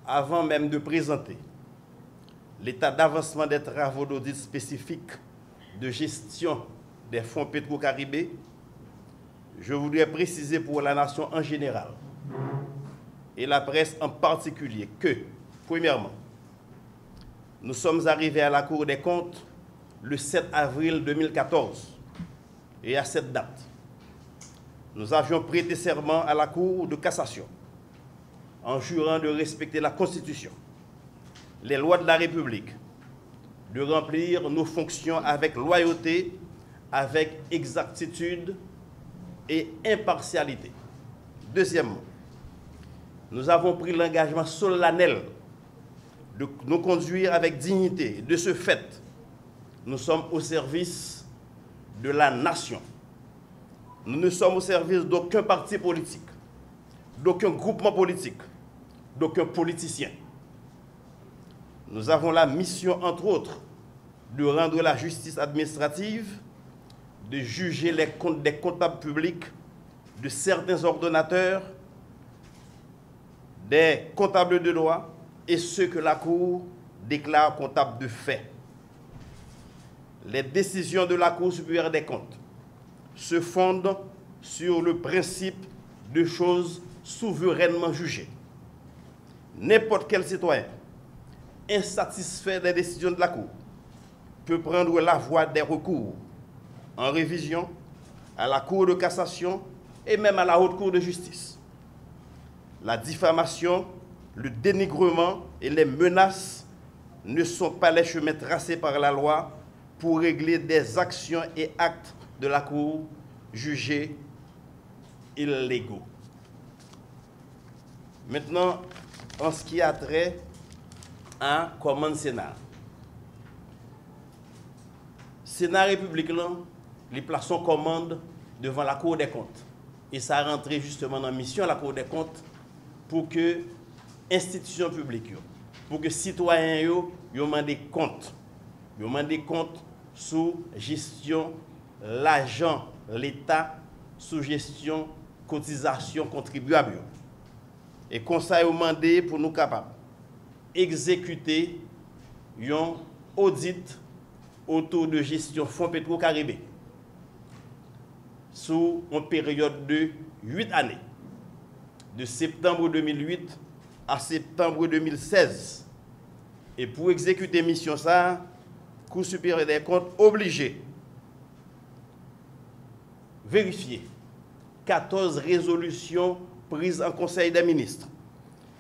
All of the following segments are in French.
avant même de présenter l'état d'avancement des travaux d'audit spécifiques de gestion des fonds Petro-Caribé, je voudrais préciser pour la nation en général et la presse en particulier que, premièrement, nous sommes arrivés à la Cour des comptes le 7 avril 2014 et à cette date, nous avions prêté serment à la Cour de cassation en jurant de respecter la Constitution, les lois de la République, de remplir nos fonctions avec loyauté, avec exactitude et impartialité. Deuxièmement, nous avons pris l'engagement solennel de nous conduire avec dignité. De ce fait, nous sommes au service de la nation. Nous ne sommes au service d'aucun parti politique, d'aucun groupement politique, d'aucun politicien. Nous avons la mission, entre autres, de rendre la justice administrative, de juger les comptes des comptables publics, de certains ordonnateurs, des comptables de droit et ceux que la Cour déclare comptables de fait. Les décisions de la Cour supérieure des comptes se fondent sur le principe de choses souverainement jugées. N'importe quel citoyen insatisfait des décisions de la Cour peut prendre la voie des recours en révision à la Cour de cassation et même à la Haute Cour de justice. La diffamation, le dénigrement et les menaces ne sont pas les chemins tracés par la loi pour régler des actions et actes de la Cour jugés illégaux. Maintenant, en ce qui a trait à commande Sénat. Sénat républicain, les plaçons commande devant la Cour des comptes. Et ça a rentré justement dans la mission à la Cour des comptes pour que institutions publiques, pour que citoyens yo demandent des comptes. Ils demandent des comptes sous gestion l'argent, l'État, sous gestion cotisation contribuable. Et conseil a demandé pour nous capables exécuter un audit autour de gestion fonds Petro-Caribé sous une période de 8 années, de septembre 2008 à septembre 2016. Et pour exécuter mission ça, Cour supérieure des comptes obligé vérifier 14 résolutions prises en Conseil des ministres.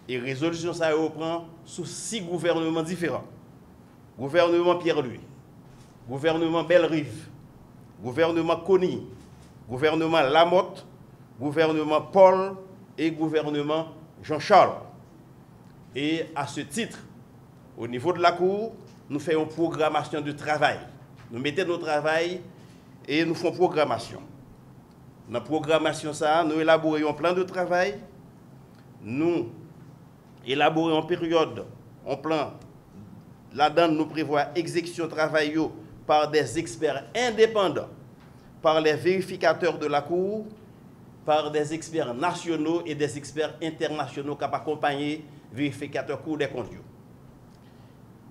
Et résolution ça reprend sous 6 gouvernements différents. Gouvernement Pierre-Louis, gouvernement Bellerive, gouvernement Conny, gouvernement Lamotte, gouvernement Paul et gouvernement Jean-Charles. Et à ce titre, au niveau de la Cour, nous faisons une programmation de travail. Nous mettons nos travail et nous faisons programmation. Dans la programmation, ça, nous élaborons un plan de travail, nous élaborons en période, un plan. Là-dedans, nous prévoyons exécution de travail par des experts indépendants, par les vérificateurs de la Cour, par des experts nationaux et des experts internationaux qui accompagnent les vérificateurs Cour des comptes.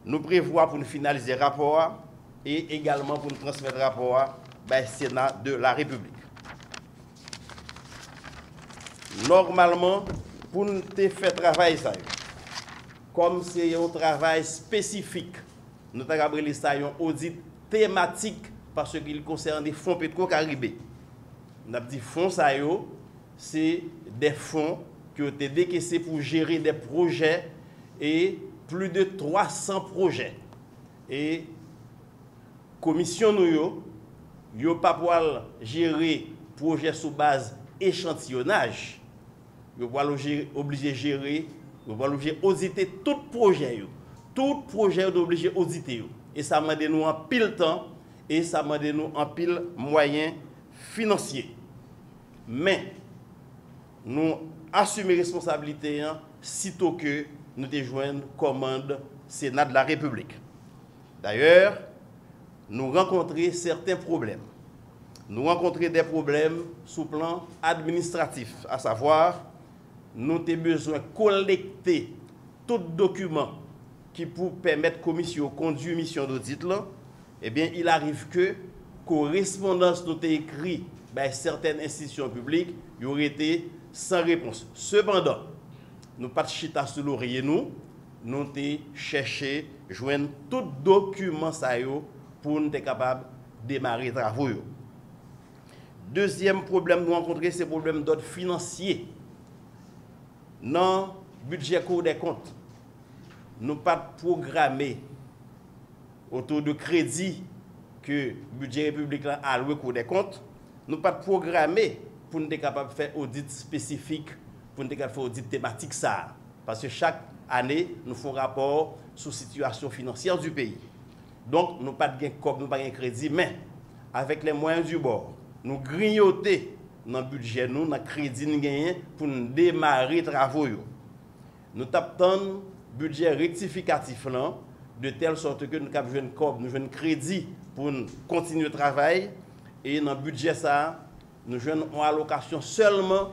Nous prévoyons pour nous finaliser le rapport et également pour nous transmettre le rapport au Sénat de la République. Normalement, pour nous faire travail, ça, comme c'est un travail spécifique, nous avons un audit thématique parce qu'il concerne les fonds Petro-Caribé. Nous avons dit fonds, c'est des fonds qui ont été décaissés pour gérer des projets et plus de 300 projets. Et commission nous yo pas pour gérer projet sous base échantillonnage. Yo pas obligé de gérer, yo pas obligé auditer tout projet yo. Tout projet est obligé auditer yo. Et ça m'a donné nous en pile temps et ça m'a donné nous en pile moyens financiers. Mais nous assumons responsabilité hein, sitôt que nous déjoignons commande Sénat de la République. D'ailleurs, nous rencontrons certains problèmes. Nous rencontrons des problèmes sous plan administratif, à savoir, nous avons besoin de collecter tout document qui pour permettre la commission de conduire mission d'audit, eh bien, il arrive que correspondance nous écrit par certaines institutions publiques, il aurait été sans réponse. Cependant, nous pas de chita sur l'oreiller, nous avons cherché, joindre tout document ça pour nous être capable de démarrer les travaux. Deuxième problème nous rencontrons, c'est le problème d'ordre financier. Dans le budget Cour des comptes, nous pas programmé autour de crédit que le budget républicain a alloué Cour des comptes, nous pas programmé pour nous être capable de faire audit spécifique, pour nous être capable de faire audit thématique ça. Parce que chaque année, nous faisons rapport sur la situation financière du pays. Donc, nous pas de gain COP, nous pas de crédit, mais avec les moyens du bord, nous grignoter dans le budget, dans le crédit nous gagnons pour nous démarrer les travaux. Nous tapons le budget rectificatif là, de telle sorte que nous avons besoin de COP, nous avons un crédit pour continuer le travail. Et dans le budget, ça, nous avons une allocation seulement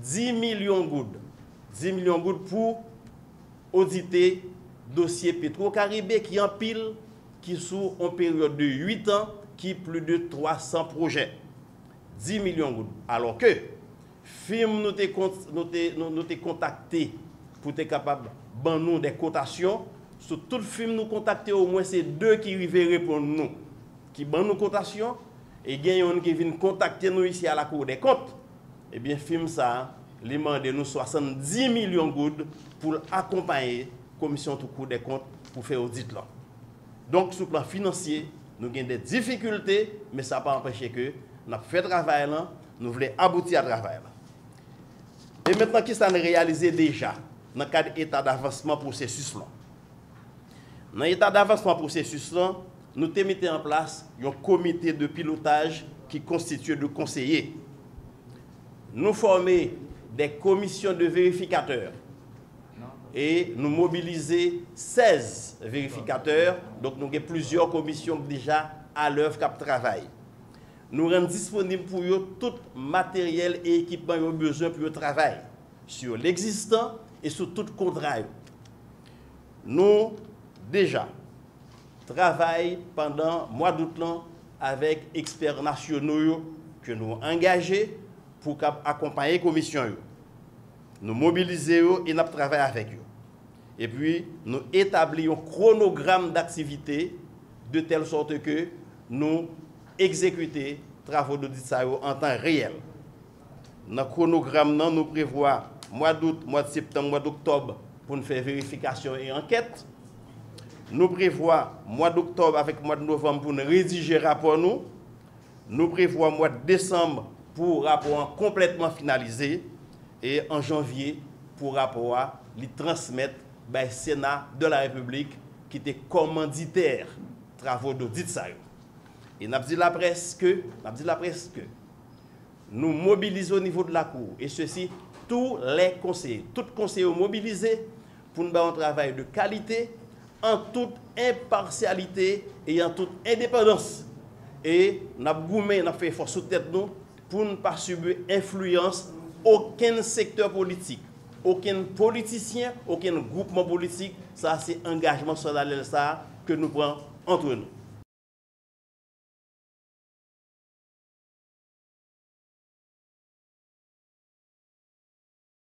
10 millions de gouttes. 10 millions de gouttes pour auditer le dossier Petro-Caribé qui en pile, qui sous une période de 8 ans, qui plus de 300 projets. 10 millions de gouttes. Alors que, firme nous t'ai contacté pour être capable de nous des cotations. Sur tout film nous contacter au moins c'est 2 qui arrivent répondre nous, qui ban nous cotations et gagnent qui viennent contacter nous ici à la Cour des comptes. Eh bien film ça, les demande nous 70 millions de gouttes pour accompagner la commission de Cour des comptes pour faire audit là. Donc sur le plan financier, nous avons des difficultés, mais ça n'a pas empêché que nous avons fait travail là, nous voulons aboutir à travail là. Et maintenant, qu'est-ce qu'on a réalisé déjà dans le cadre d'état d'avancement processus là? Dans l'état d'avancement processus, nous avons mis en place un comité de pilotage qui constitue de conseillers. Nous formons des commissions de vérificateurs et nous mobilisons 16 vérificateurs. Donc nous avons plusieurs commissions déjà à l'œuvre qui travaillent. Nous rendons disponible pour eux tout matériel et équipement qu'ils ont besoin pour le travail sur l'existant et sur tout contrat. Nous déjà travaillons pendant le mois d'août avec experts nationaux que nous avons engagés pour accompagner la commission. Nous mobilisons et nous travaillons avec eux. Et puis, nous établissons un chronogramme d'activité de telle sorte que nous exécutons les travaux d'audit en temps réel. Dans le chronogramme, nous prévoyons mois d'août, mois de septembre, mois d'octobre pour nous faire vérification et enquête. Nous prévoyons mois d'octobre avec mois de novembre pour nous rédiger rapport. Nous prévoyons mois de décembre pour rapport complètement finalisé et en janvier pour rapport les transmettre au Sénat de la République qui était commanditaire travaux d'audit ça. Et nous avons dit la presse que nous mobilisons au niveau de la Cour et ceci tous les conseillers mobilisés pour nous faire un travail de qualité en toute impartialité et en toute indépendance. Et nous avons fait effort sous tête nous pour ne pas subir influence aucun secteur politique, aucun politicien, aucun groupement politique. Ça, c'est engagement solennel ça que nous prenons entre nous.